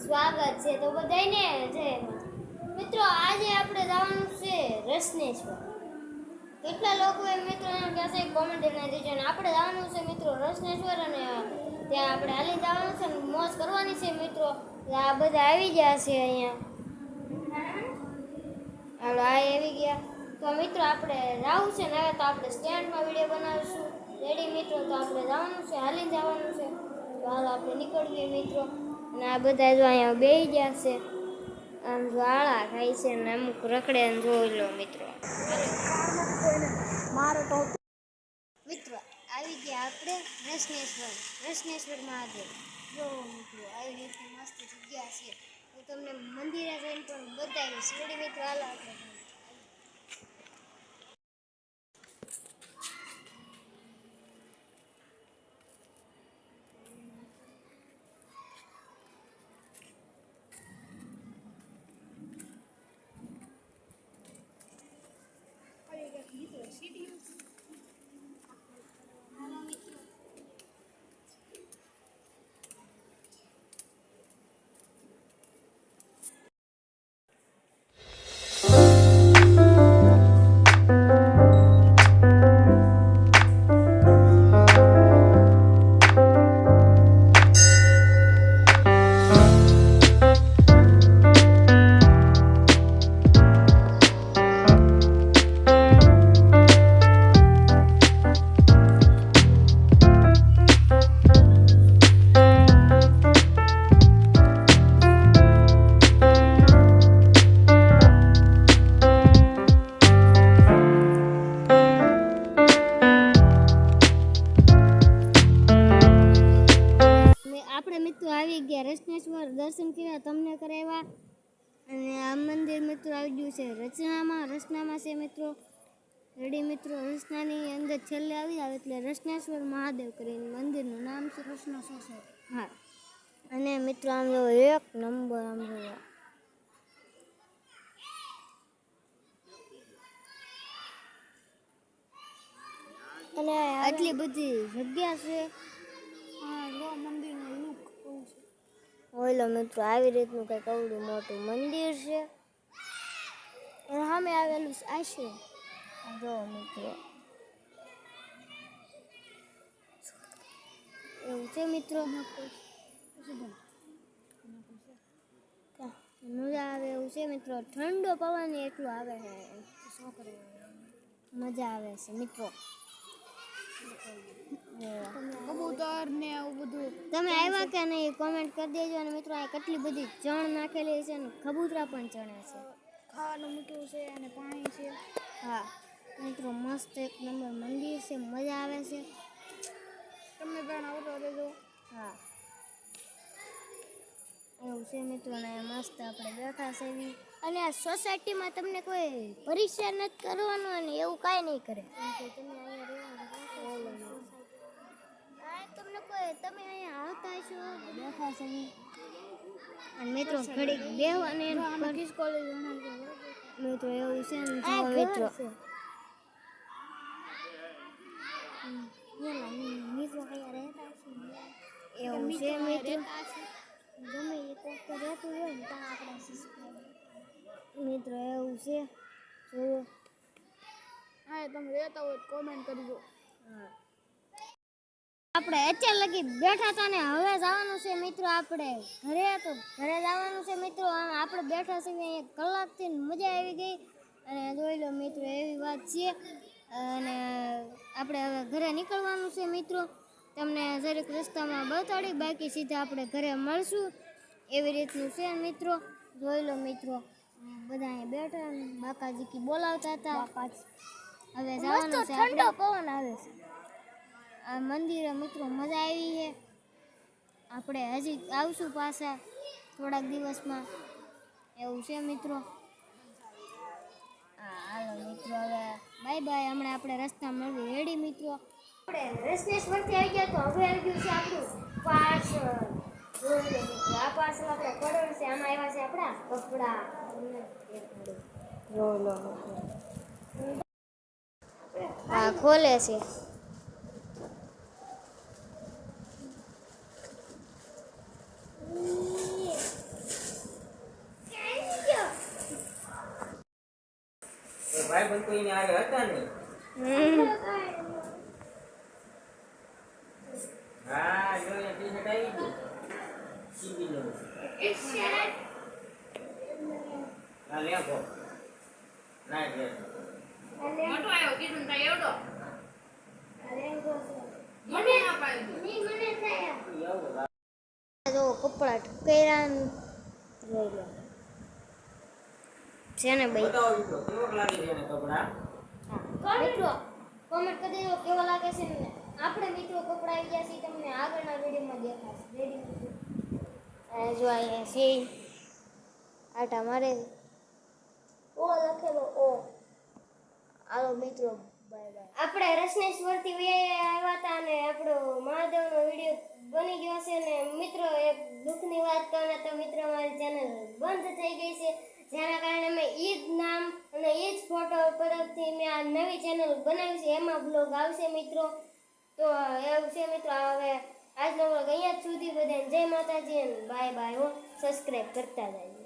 સ્વાગત છે તો બધાને જય મિત્રો આજે આપણે જવાનું છે રસનેશ્વર કેટલા લોકોએ મિત્રો કહેશે કોમેન્ટ કરીને દેજો ને આપણે જવાનું છે મિત્રો રસનેશ્વર અને ત્યાં આપણે હાલી જવાનું છે ને મોજ કરવાની છે મિત્રો આ બધા આવી ગયા છે અહીંયા આ આવી ગયા તો મિત્રો આપણે જવું છે ને હવે તો આપણે સ્ટેન્ડમાં વિડીયો બનાવીશું રેડી મિત્રો તો આપણે જવાનું છે હાલી જવાનું છે તો હાલ આપણે નીકળીએ મિત્રો અને આ બધા જો અહીંયા બેસી ગયા છે આમ જો આળા ખાય છે ને અમુક રખડે ને જોઈ લો મિત્રો મિત્રો આવી ગયા આપણે રસનેશ્વર મહાદેવ જો મિત્રો આવી રીતની મસ્ત જગ્યા છે હું તમને મંદિરે જઈને પણ બતાવીશ રેડી મિત્રો હાલો આપણે આવી ગયા રસનેશ્વર દર્શન કર્યા તમને કરાવ્યા અને આ મંદિર મિત્રો આવી ગયું છે રચનામાં છે મિત્રો રેડી મિત્રો રચનાની અંદર છેલ્લે આવી આવે એટલે રસનેશ્વર મહાદેવ કરીને મંદિરનું નામ છે રચના સોસાયટી હા અને મિત્રો આમ જો એક નંબર આમ જો અને આટલી બધી જગ્યા છે મંદિરનો લુક ઓલો મિત્રો આવી રીતનું કંઈક અવડું મોટું મંદિર છે અને સામે આવેલું આશ્રમ જો મિત્રો એવું છે મિત્રો મજા આવે એવું છે મિત્રો ઠંડો પવન એટલું આવે છે મજા આવે છે મિત્રો કબૂતર ને એવું બધું તમે આવ્યા કે નહીં કોમેન્ટ કરી દેજો અને મિત્રો આ કેટલી બધી ચણ નાખેલી છે અને કબૂતરા પણ ચણે છે ખાવાનું મૂક્યું છે અને પાણી છે હા મિત્રો મસ્ત એક નંબર મંદિર છે મજા આવે છે તમે પણ આવતો રહેજો હા એવું છે મિત્રો ને મસ્ત આપણે બેઠા છે અને આ સોસાયટીમાં તમને કોઈ પરીક્ષા નથી કરવાનું અને એવું કાંઈ નહીં કરે તમે તમે અહીંયા આવતા છો બેઠા છો અને મિત્રો ઘડીક બેહો અને કિસ કોલેજ મિત્રો એવું છે ને મિત્રો મિત્રો અહીંયા રહેતા છે એવું છે મિત્રો ગમે એ કોક રહેતું હોય ને ત્યાં આપણે મિત્રો એવું છે જોવો હા તમે રહેતા હોય કોમેન્ટ કરજો હા આપણે અત્યારે લગી બેઠા હતા ને હવે જવાનું છે મિત્રો આપણે ઘરે જવાનું છે મિત્રો આપણે બેઠા છીએ અહીંયા કલાકથી મજા આવી ગઈ અને જોઈ લો મિત્રો એવી વાત છે અને આપણે હવે ઘરે નીકળવાનું છે મિત્રો તમને જરીક રસ્તામાં બતાડી બાકી સીધા આપણે ઘરે મળશું એવી રીતનું છે મિત્રો જોઈ લો મિત્રો બધા અહીંયા બેઠા બાકાજી કી બોલાવતા હતા હવે જવાનું છે ઠંડો પવન આવે છે આ મંદિરે મિત્રો મજા આવી છે આપણે હજી આવશું પાછા થોડાક દિવસમાં એવું છે મિત્રો હા હાલો મિત્રો હવે બાય બાય હમણાં આપણે રસ્તા મળવી રેડી મિત્રો આપણે રસનેશ્વરથી આવી ગયા તો હવે આવી ગયું છે આપણું પાર્સલ મિત્રો આ પાર્સલ આપણે પડેલું છે આમાં આવ્યા છે આપણા કપડા હા ખોલે છે ભાઈ બંધ તો એને આગળ હતા ને. હા જો એ ટી-શર્ટ આવી ગયું સીબીનું. આ લેખો ના જે મોટો આવ્યો કીધું ને તાય એવડો મોટો ના પાડ્યું તો કપડા ઠકેરા જોઈ લો છે ને ભાઈ. બતાવો મિત્રો કેવો લાગે છે એને કપડા. મિત્રો કોમેન્ટ કરી દેજો કેવા લાગે છે ને. આપણે મિત્રો કપડા આવી ગયા છે તમને આગળના વિડીયોમાં દેખાશે. રેડી જો અહીંયા છે આટા મારે ઓ લખેલો ઓ. હાલો મિત્રો બાય બાય. આપણે રસનેશ્વરથી આવ્યા હતા અને આપણો મહાદેવનો વિડીયો બની ગયો છે ને મિત્રો એક દુઃખની વાત કહું તો મિત્રો મારી ચેનલ બંધ થઈ ગઈ છે જેના કારણે મેં ઈ જ નામ અને ઈ જ ફોટો પરથી મેં આ નવી ચેનલ બનાવી છે એમાં બ્લોગ આવશે મિત્રો. તો એવું છે મિત્રો હવે આજનો બ્લોગ અહીંયા જ સુધી બધાને જય માતાજી અને બાય બાય. હો સબસ્ક્રાઈબ કરતા જાય.